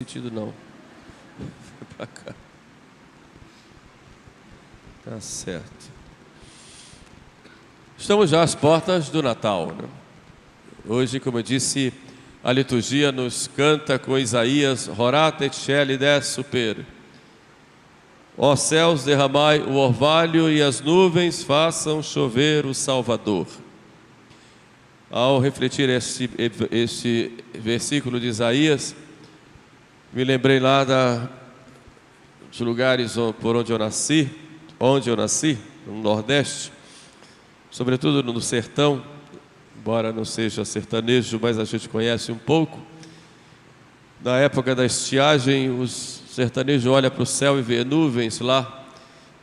sentido não. Para cá. Tá certo. Estamos já às portas do Natal, né? Hoje, como eu disse, a liturgia nos canta com Isaías: Horat et Sheli des super. Ó céus, derramai o orvalho e as nuvens façam chover o Salvador. Ao refletir este versículo de Isaías, me lembrei lá dos lugares por onde eu nasci, no Nordeste, sobretudo no sertão, embora não seja sertanejo, mas a gente conhece um pouco. Na época da estiagem, os sertanejos olham para o céu e vê nuvens lá,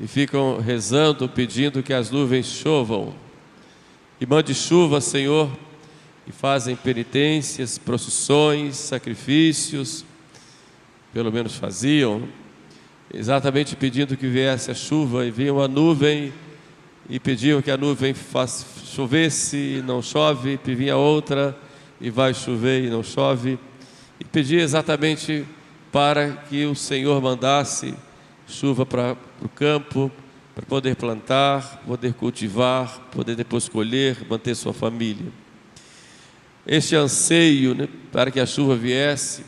e ficam rezando, pedindo que as nuvens chovam. E mande chuva, Senhor, e fazem penitências, procissões, sacrifícios, pelo menos faziam, exatamente pedindo que viesse a chuva, e vinha uma nuvem, e pediam que a nuvem chovesse e não chove, e vinha outra, e vai chover e não chove, e pedia exatamente para que o Senhor mandasse chuva para o campo, para poder plantar, poder cultivar, poder depois colher, manter sua família. Este anseio, né, para que a chuva viesse,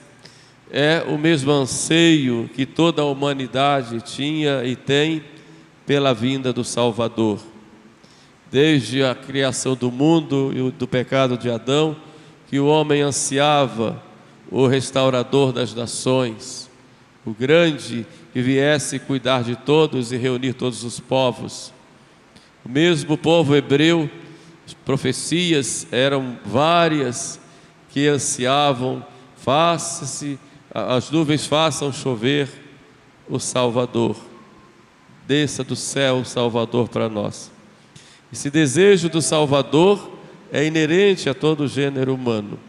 é o mesmo anseio que toda a humanidade tinha e tem pela vinda do Salvador. Desde a criação do mundo e do pecado de Adão, que o homem ansiava o restaurador das nações, o grande que viesse cuidar de todos e reunir todos os povos. O mesmo povo hebreu, as profecias eram várias que ansiavam: as nuvens façam chover o Salvador, desça do céu o Salvador para nós. Esse desejo do Salvador é inerente a todo o gênero humano.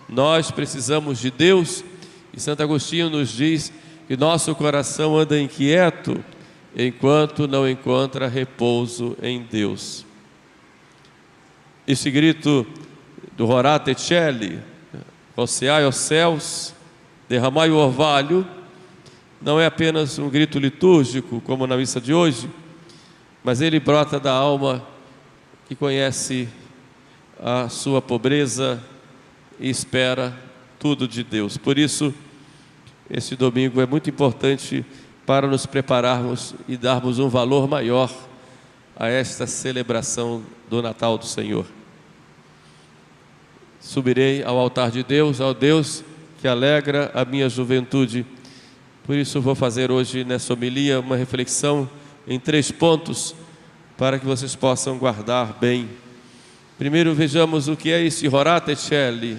Nós precisamos de Deus, e Santo Agostinho nos diz que nosso coração anda inquieto enquanto não encontra repouso em Deus. Esse grito do Horat et Sheli, roceai aos céus, derramai o orvalho, não é apenas um grito litúrgico, como na missa de hoje, mas ele brota da alma que conhece a sua pobreza e espera tudo de Deus. Por isso, esse domingo é muito importante para nos prepararmos e darmos um valor maior a esta celebração do Natal do Senhor. Subirei ao altar de Deus, ao Deus que alegra a minha juventude. Por isso vou fazer hoje nessa homilia uma reflexão em 3 pontos para que vocês possam guardar bem. Primeiro, vejamos o que é esse Horat et Sheli,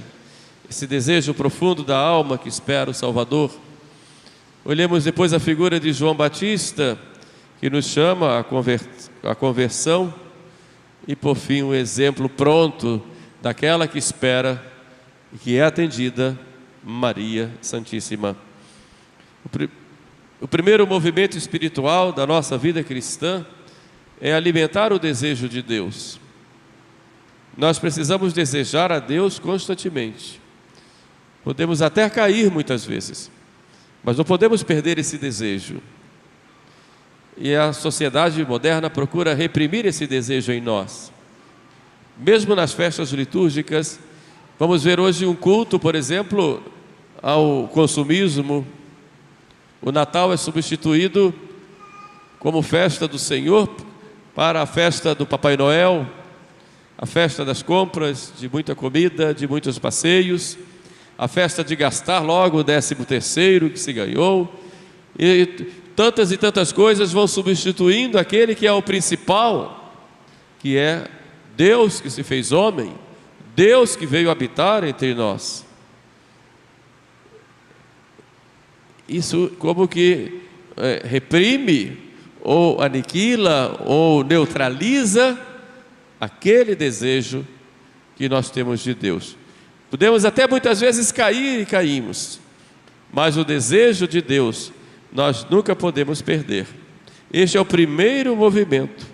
esse desejo profundo da alma que espera o Salvador. Olhemos depois a figura de João Batista, que nos chama à conversão, e por fim o exemplo pronto daquela que espera e que é atendida, Maria Santíssima. O primeiro movimento espiritual da nossa vida cristã é alimentar o desejo de Deus. Nós precisamos desejar a Deus constantemente. Podemos até cair muitas vezes, mas não podemos perder esse desejo. E a sociedade moderna procura reprimir esse desejo em nós. Mesmo nas festas litúrgicas, vamos ver hoje um culto, por exemplo, ao consumismo. O Natal é substituído como festa do Senhor para a festa do Papai Noel, a festa das compras, de muita comida, de muitos passeios, a festa de gastar logo o 13º que se ganhou, e tantas coisas vão substituindo aquele que é o principal, que é Deus que se fez homem, Deus que veio habitar entre nós. Isso como que reprime, ou aniquila, ou neutraliza aquele desejo que nós temos de Deus. Podemos até muitas vezes cair e caímos, mas o desejo de Deus nós nunca podemos perder. Este é o primeiro movimento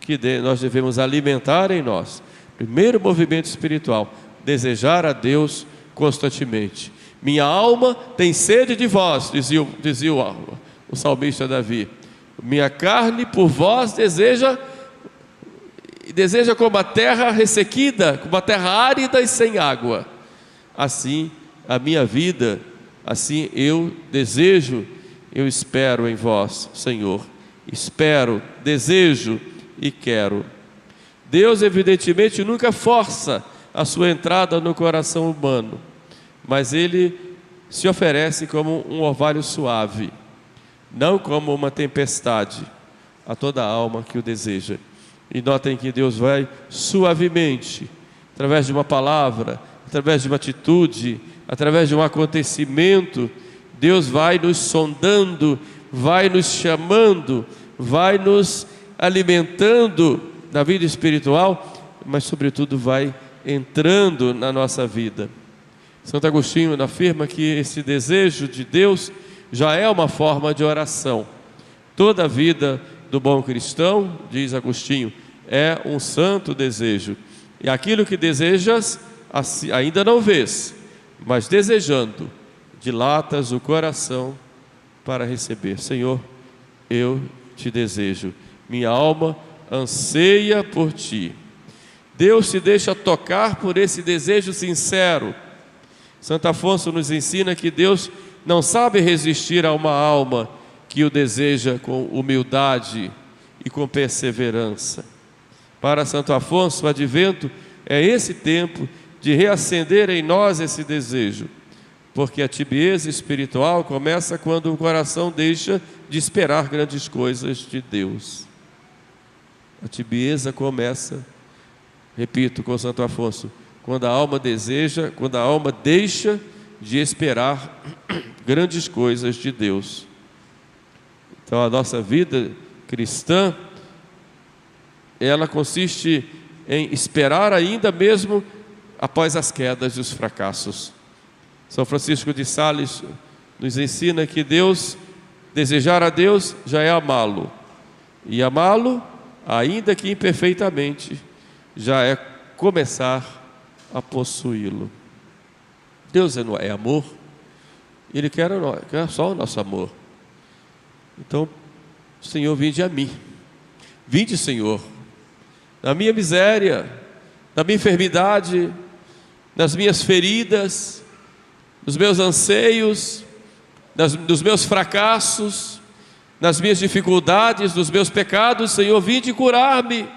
que nós devemos alimentar em nós. Primeiro movimento espiritual, desejar a Deus constantemente. Minha alma tem sede de vós, dizia o salmista Davi. Minha carne por vós deseja como a terra ressequida, como a terra árida e sem água. Assim a minha vida, assim eu desejo, eu espero em vós, Senhor. Espero, desejo e quero. Deus evidentemente nunca força a sua entrada no coração humano, mas Ele se oferece como um orvalho suave, não como uma tempestade, a toda alma que o deseja. E notem que Deus vai suavemente, através de uma palavra, através de uma atitude, através de um acontecimento, Deus vai nos sondando, vai nos chamando, vai nos alimentando na vida espiritual, mas sobretudo vai entrando na nossa vida. Santo Agostinho afirma que esse desejo de Deus já é uma forma de oração. Toda a vida do bom cristão, diz Agostinho, é um santo desejo. E aquilo que desejas, ainda não vês, mas desejando, dilatas o coração para receber. Senhor, eu te desejo, minha alma anseia por ti. Deus se deixa tocar por esse desejo sincero. Santo Afonso nos ensina que Deus não sabe resistir a uma alma que o deseja com humildade e com perseverança. Para Santo Afonso, o advento é esse tempo de reacender em nós esse desejo, porque a tibieza espiritual começa quando o coração deixa de esperar grandes coisas de Deus. A tibieza começa, repito com Santo Afonso, quando a alma deseja, quando a alma deixa de esperar grandes coisas de Deus. Então a nossa vida cristã, ela consiste em esperar ainda mesmo após as quedas e os fracassos. São Francisco de Sales nos ensina que desejar a Deus já é amá-lo, e amá-lo, ainda que imperfeitamente, já é começar a possuí-lo. Deus é amor, Ele quer só o nosso amor. Então, Senhor, vinde a mim. Vinde, Senhor, na minha miséria, na minha enfermidade, nas minhas feridas, nos meus anseios, nos meus fracassos, nas minhas dificuldades, nos meus pecados. Senhor, vinde curar-me.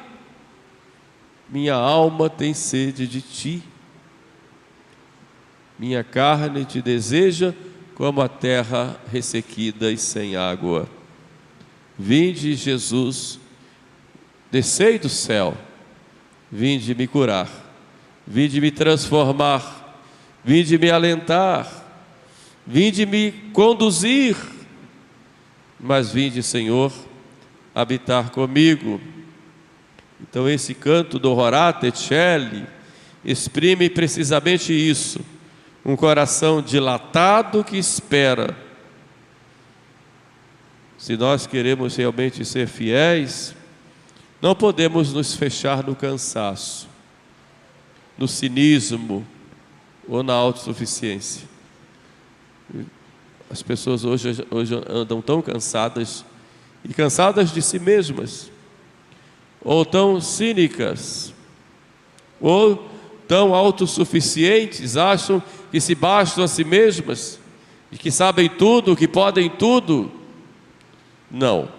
Minha alma tem sede de ti, minha carne te deseja como a terra ressequida e sem água. Vinde, Jesus, descei do céu, vinde me curar, vinde me transformar, vinde me alentar, vinde me conduzir, mas vinde, Senhor, habitar comigo. Então esse canto do Horate Coeli exprime precisamente isso, um coração dilatado que espera. Se nós queremos realmente ser fiéis, não podemos nos fechar no cansaço, no cinismo ou na autossuficiência. As pessoas hoje andam tão cansadas, e cansadas de si mesmas, ou tão cínicas, ou tão autossuficientes, acham que se bastam a si mesmas, e que sabem tudo, que podem tudo. Não.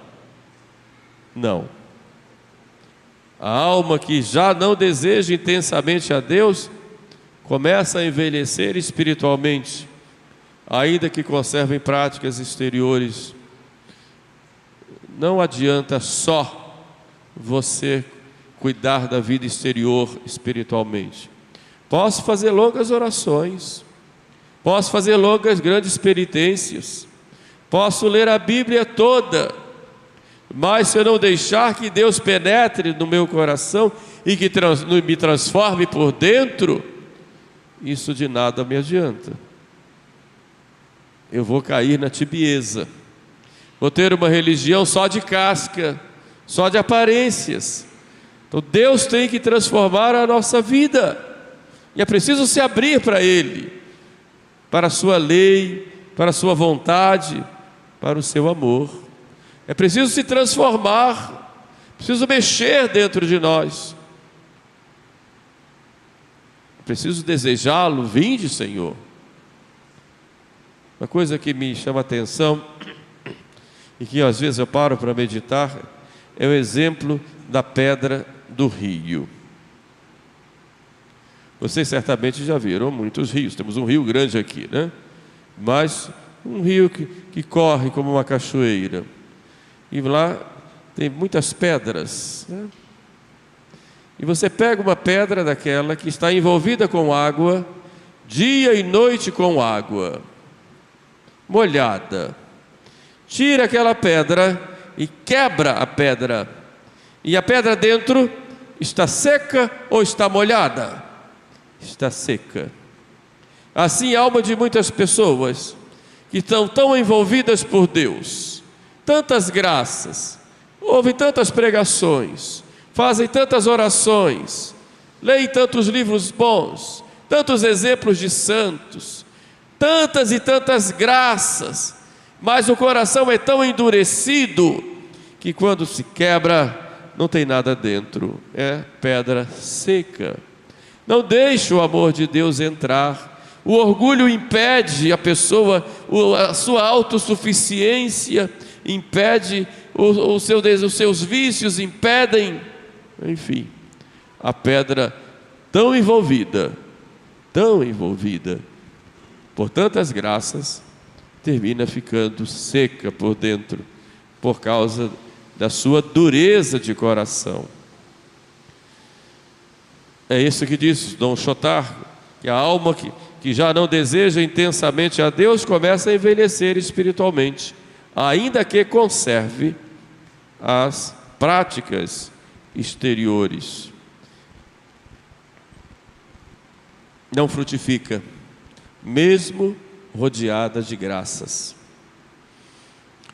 A alma que já não deseja intensamente a Deus, começa a envelhecer espiritualmente, ainda que conservem práticas exteriores. Não adianta só você cuidar da vida exterior espiritualmente. Posso fazer longas orações, posso fazer longas grandes penitências, posso ler a Bíblia toda, mas se eu não deixar que Deus penetre no meu coração e que me transforme por dentro, isso de nada me adianta. Eu vou cair na tibieza, vou ter uma religião só de casca, só de aparências. Então Deus tem que transformar a nossa vida, e é preciso se abrir para Ele, para a sua lei, para a sua vontade, para o seu amor. É preciso se transformar, preciso mexer dentro de nós. É preciso desejá-lo. Vinde, Senhor. Uma coisa que me chama a atenção e que às vezes eu paro para meditar é o exemplo da pedra do rio. Vocês certamente já viram muitos rios. Temos um rio grande aqui, né? Mas um rio que corre como uma cachoeira. E lá tem muitas pedras, né? E você pega uma pedra daquela que está envolvida com água, dia e noite com água, molhada. Tira aquela pedra e quebra a pedra. E a pedra dentro está seca ou está molhada? Está seca. Assim a alma de muitas pessoas que estão tão envolvidas por Deus, tantas graças, ouvem tantas pregações, fazem tantas orações, leem tantos livros bons, tantos exemplos de santos, tantas e tantas graças, mas o coração é tão endurecido que quando se quebra não tem nada dentro, é pedra seca. Não deixe o amor de Deus entrar. O orgulho impede a pessoa, a sua autossuficiência impede, os seus vícios impedem, enfim, a pedra tão envolvida por tantas graças, termina ficando seca por dentro, por causa da sua dureza de coração. É isso que diz Dom Chotar, que a alma que já não deseja intensamente a Deus começa a envelhecer espiritualmente, ainda que conserve as práticas exteriores. Não frutifica, mesmo rodeada de graças.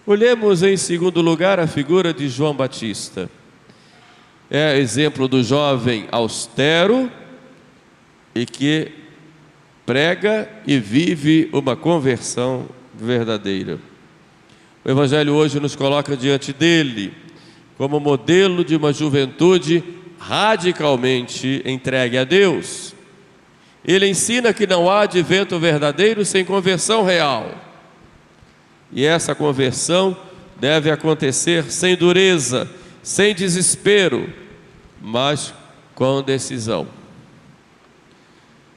Olhemos em segundo lugar a figura de João Batista. É exemplo do jovem austero e que prega e vive uma conversão verdadeira. O Evangelho hoje nos coloca diante dele como modelo de uma juventude radicalmente entregue a Deus. Ele ensina que não há advento verdadeiro sem conversão real. E essa conversão deve acontecer sem dureza, sem desespero, mas com decisão.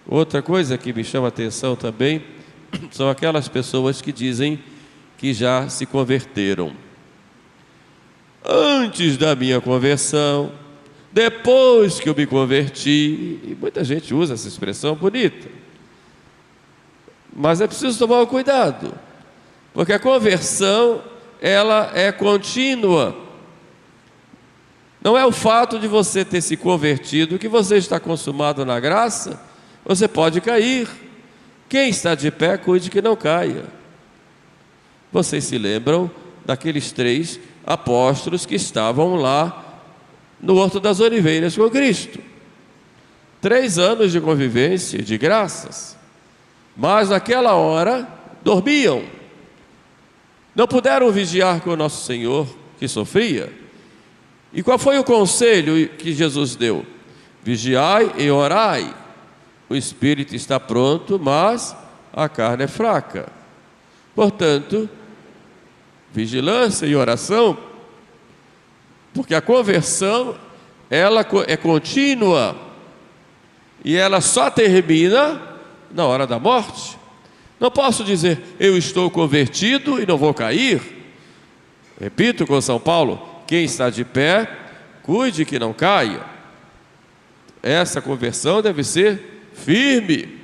Outra coisa que me chama a atenção também são aquelas pessoas que dizem que já se converteram. Antes da minha conversão, depois que eu me converti, e muita gente usa essa expressão bonita, mas é preciso tomar um cuidado, porque a conversão, ela é contínua. Não é o fato de você ter se convertido que você está consumado na graça. Você pode cair. Quem está de pé, cuide que não caia. Vocês se lembram daqueles 3 apóstolos que estavam lá no Horto das Oliveiras com Cristo. 3 anos de convivência, de graças, mas naquela hora dormiam. Não puderam vigiar com o nosso Senhor, que sofria. E qual foi o conselho que Jesus deu? Vigiai e orai. O espírito está pronto, mas a carne é fraca. Portanto, vigilância e oração, porque a conversão, ela é contínua e ela só termina na hora da morte. Não posso dizer, eu estou convertido e não vou cair. Repito com São Paulo, quem está de pé, cuide que não caia. Essa conversão deve ser firme,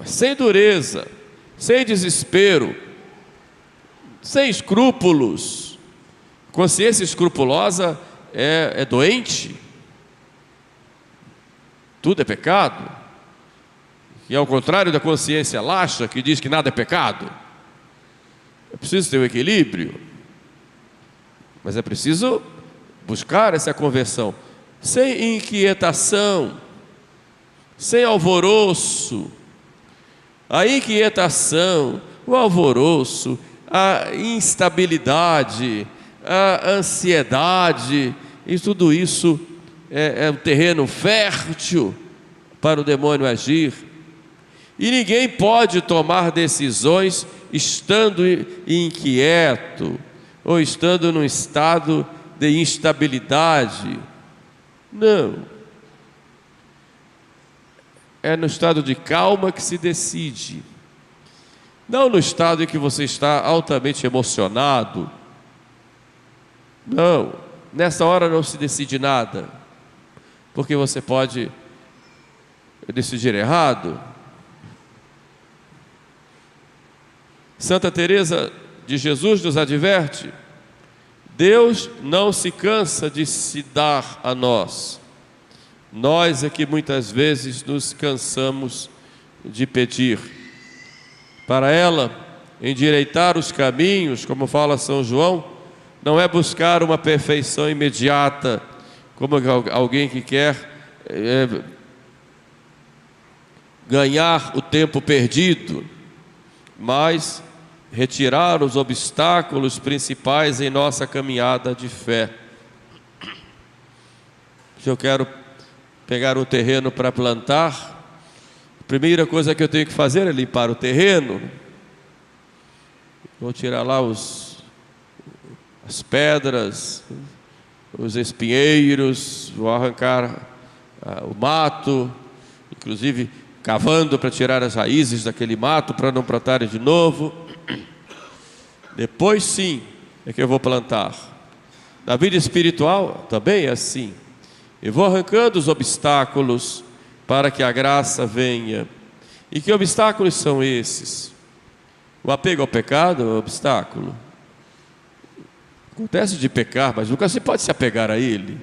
sem dureza, sem desespero, sem escrúpulos. Consciência escrupulosa é doente. Tudo é pecado. E ao contrário da consciência laxa, que diz que nada é pecado. É preciso ter um equilíbrio. Mas é preciso buscar essa conversão sem inquietação, sem alvoroço, a inquietação, o alvoroço, a instabilidade, a ansiedade, e tudo isso é um terreno fértil para o demônio agir. E ninguém pode tomar decisões estando inquieto ou estando num estado de instabilidade. Não. É no estado de calma que se decide. Não no estado em que você está altamente emocionado. Não. Nessa hora não se decide nada, porque você pode decidir errado. Santa Teresa de Jesus nos adverte: Deus não se cansa de se dar a nós. Nós é que muitas vezes nos cansamos de pedir. Para ela, endireitar os caminhos, como fala São João, não é buscar uma perfeição imediata, como alguém que quer ganhar o tempo perdido, mas retirar os obstáculos principais em nossa caminhada de fé. Se eu quero pegar um terreno para plantar, a primeira coisa que eu tenho que fazer é limpar o terreno. Vou tirar lá as pedras, os espinheiros, vou arrancar o mato, inclusive cavando para tirar as raízes daquele mato para não brotarem de novo. Depois sim é que eu vou plantar. Na vida espiritual também é assim. Eu vou arrancando os obstáculos para que a graça venha. E que obstáculos são esses? O apego ao pecado é um obstáculo. Acontece de pecar, mas nunca se pode se apegar a ele.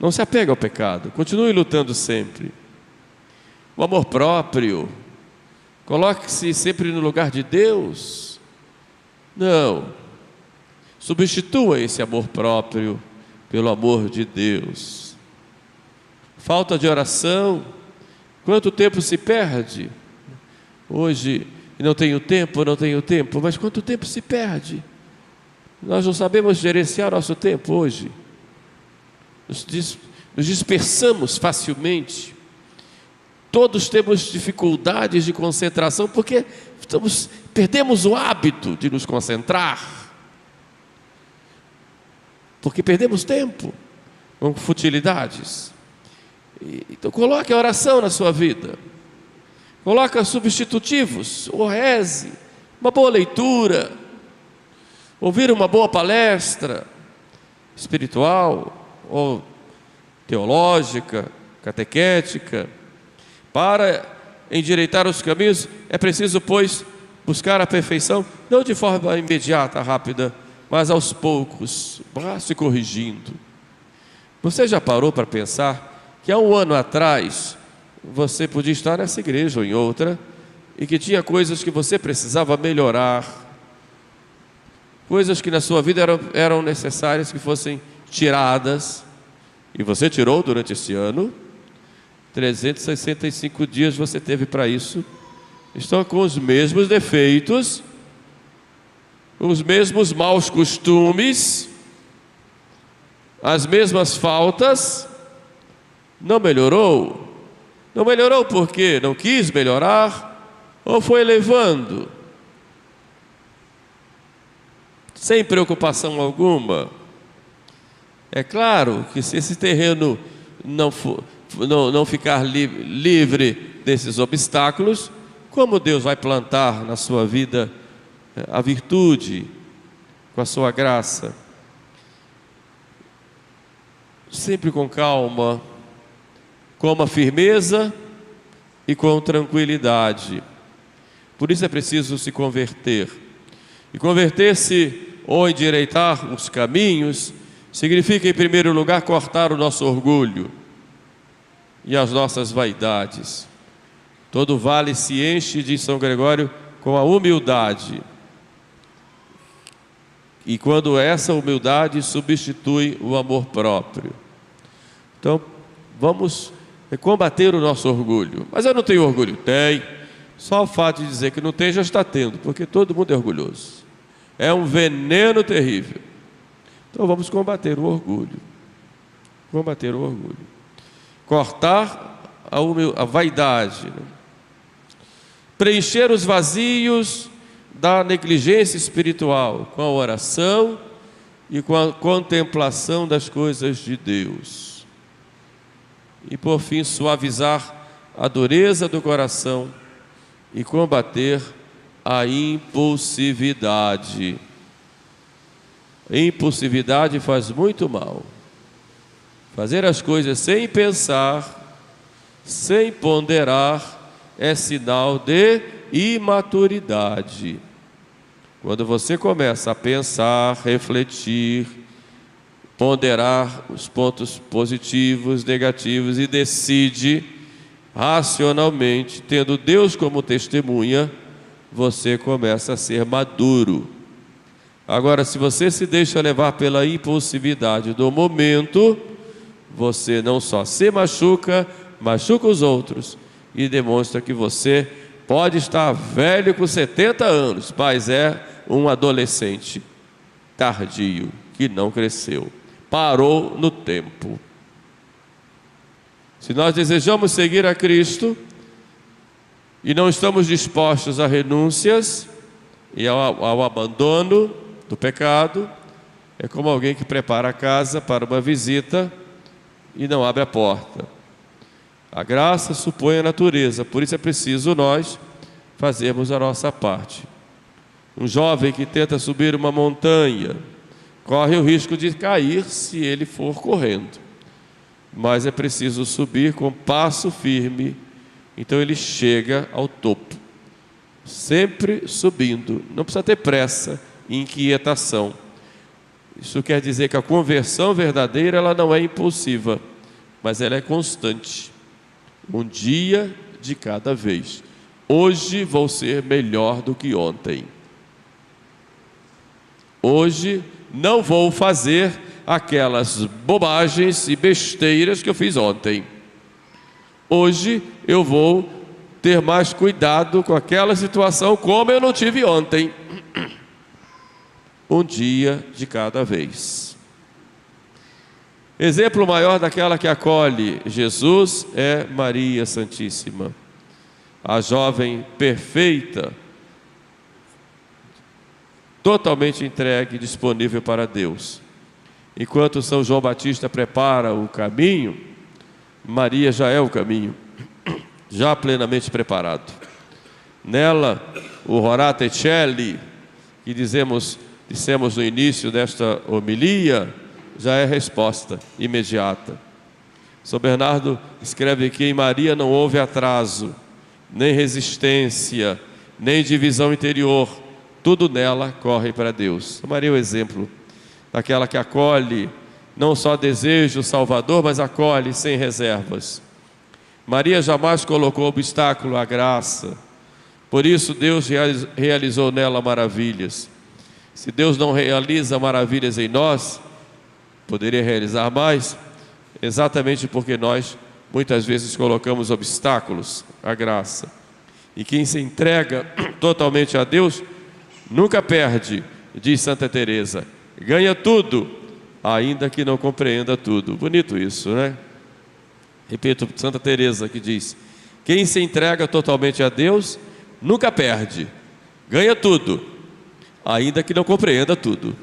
Não se apega ao pecado, continue lutando sempre. O amor próprio, coloque-se sempre no lugar de Deus. Não, substitua esse amor próprio pelo amor de Deus. Falta de oração, quanto tempo se perde? Hoje, não tenho tempo, mas quanto tempo se perde? Nós não sabemos gerenciar nosso tempo hoje. Nos dispersamos facilmente. Todos temos dificuldades de concentração porque perdemos o hábito de nos concentrar. Porque perdemos tempo com futilidades. Então coloque a oração na sua vida. Coloque substitutivos, ou reze, uma boa leitura, ouvir uma boa palestra espiritual ou teológica, catequética. Para endireitar os caminhos é preciso, pois, buscar a perfeição, não de forma imediata, rápida, mas aos poucos, vá se corrigindo. Você já parou para pensar que há um ano atrás você podia estar nessa igreja ou em outra e que tinha coisas que você precisava melhorar, coisas que na sua vida eram necessárias que fossem tiradas, e você tirou durante esse ano? 365 dias você teve para isso. Estão com os mesmos defeitos, os mesmos maus costumes, as mesmas faltas. Não melhorou? Não melhorou porque não quis melhorar ou foi levando sem preocupação alguma? É claro que se esse terreno não ficar livre desses obstáculos, como Deus vai plantar na sua vida a virtude com a sua graça? Sempre com calma, com uma firmeza e com tranquilidade. Por isso é preciso se converter. E converter-se ou endireitar os caminhos significa, em primeiro lugar, cortar o nosso orgulho e as nossas vaidades. Todo vale se enche, diz São Gregório, com a humildade. E quando essa humildade substitui o amor próprio. Então, vamos combater o nosso orgulho. Mas eu não tenho orgulho. Só o fato de dizer que não tem já está tendo, porque todo mundo é orgulhoso. É um veneno terrível. Então vamos combater o orgulho. Combater o orgulho. Cortar a vaidade, né? Preencher os vazios da negligência espiritual com a oração e com a contemplação das coisas de Deus. E por fim, suavizar a dureza do coração e combater a impulsividade. A impulsividade faz muito mal. Fazer as coisas sem pensar, sem ponderar, é sinal de imaturidade. Quando você começa a pensar, refletir, ponderar os pontos positivos, negativos e decide racionalmente, tendo Deus como testemunha, você começa a ser maduro. Agora, se você se deixa levar pela impulsividade do momento, você não só se machuca, machuca os outros e demonstra que você pode estar velho com 70 anos, mas é um adolescente tardio, que não cresceu, parou no tempo. Se nós desejamos seguir a Cristo e não estamos dispostos a renúncias e ao abandono do pecado, é como alguém que prepara a casa para uma visita e não abre a porta. A graça supõe a natureza, por isso é preciso nós fazermos a nossa parte. Um jovem que tenta subir uma montanha corre o risco de cair se ele for correndo, mas é preciso subir com passo firme, então ele chega ao topo, sempre subindo, não precisa ter pressa e inquietação. Isso quer dizer que a conversão verdadeira ela não é impulsiva, mas ela é constante. Um dia de cada vez. Hoje vou ser melhor do que ontem. Hoje não vou fazer aquelas bobagens e besteiras que eu fiz ontem. Hoje eu vou ter mais cuidado com aquela situação como eu não tive ontem. Um dia de cada vez. Exemplo maior daquela que acolhe Jesus é Maria Santíssima, a jovem perfeita, totalmente entregue e disponível para Deus. Enquanto São João Batista prepara o caminho, Maria já é o caminho, já plenamente preparado. Nela, o Orate Coeli, que dissemos no início desta homilia, já é resposta imediata. São Bernardo escreve que em Maria não houve atraso, nem resistência, nem divisão interior, tudo nela corre para Deus. Maria é o exemplo daquela que acolhe, não só deseja o Salvador, mas acolhe sem reservas. Maria jamais colocou obstáculo à graça, por isso Deus realizou nela maravilhas. Se Deus não realiza maravilhas em nós, poderia realizar mais, exatamente porque nós muitas vezes colocamos obstáculos à graça. E quem se entrega totalmente a Deus nunca perde, diz Santa Teresa, ganha tudo, ainda que não compreenda tudo. Bonito isso, né? Repito, Santa Teresa que diz: quem se entrega totalmente a Deus nunca perde, ganha tudo, ainda que não compreenda tudo.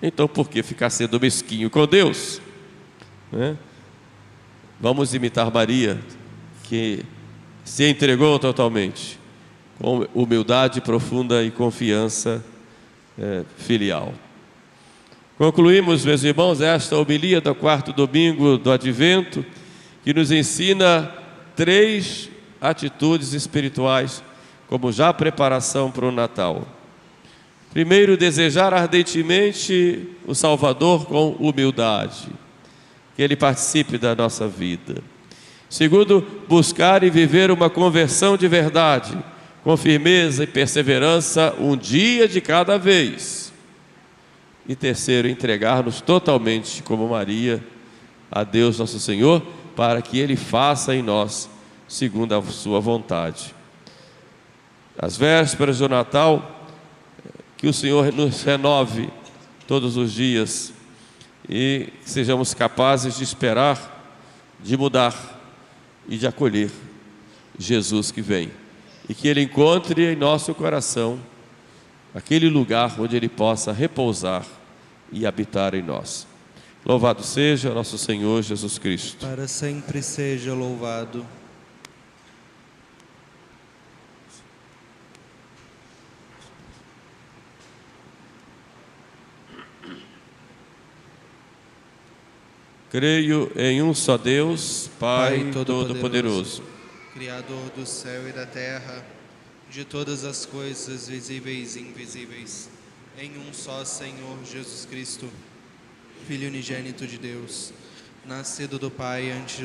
Então, por que ficar sendo mesquinho com Deus? Vamos imitar Maria, que se entregou totalmente, com humildade profunda e confiança filial. Concluímos, meus irmãos, esta homilia do 4º domingo do Advento, que nos ensina 3 atitudes espirituais, como já preparação para o Natal. Primeiro, desejar ardentemente o Salvador com humildade, que Ele participe da nossa vida. Segundo, buscar e viver uma conversão de verdade, com firmeza e perseverança, um dia de cada vez. E terceiro, entregar-nos totalmente, como Maria, a Deus nosso Senhor, para que Ele faça em nós, segundo a sua vontade. As vésperas do Natal, que o Senhor nos renove todos os dias e sejamos capazes de esperar, de mudar e de acolher Jesus que vem. E que Ele encontre em nosso coração aquele lugar onde Ele possa repousar e habitar em nós. Louvado seja nosso Senhor Jesus Cristo. Para sempre seja louvado. Creio em um só Deus, Pai Todo-Poderoso, Criador do céu e da terra, de todas as coisas visíveis e invisíveis, em um só Senhor Jesus Cristo, Filho unigênito de Deus, nascido do Pai antes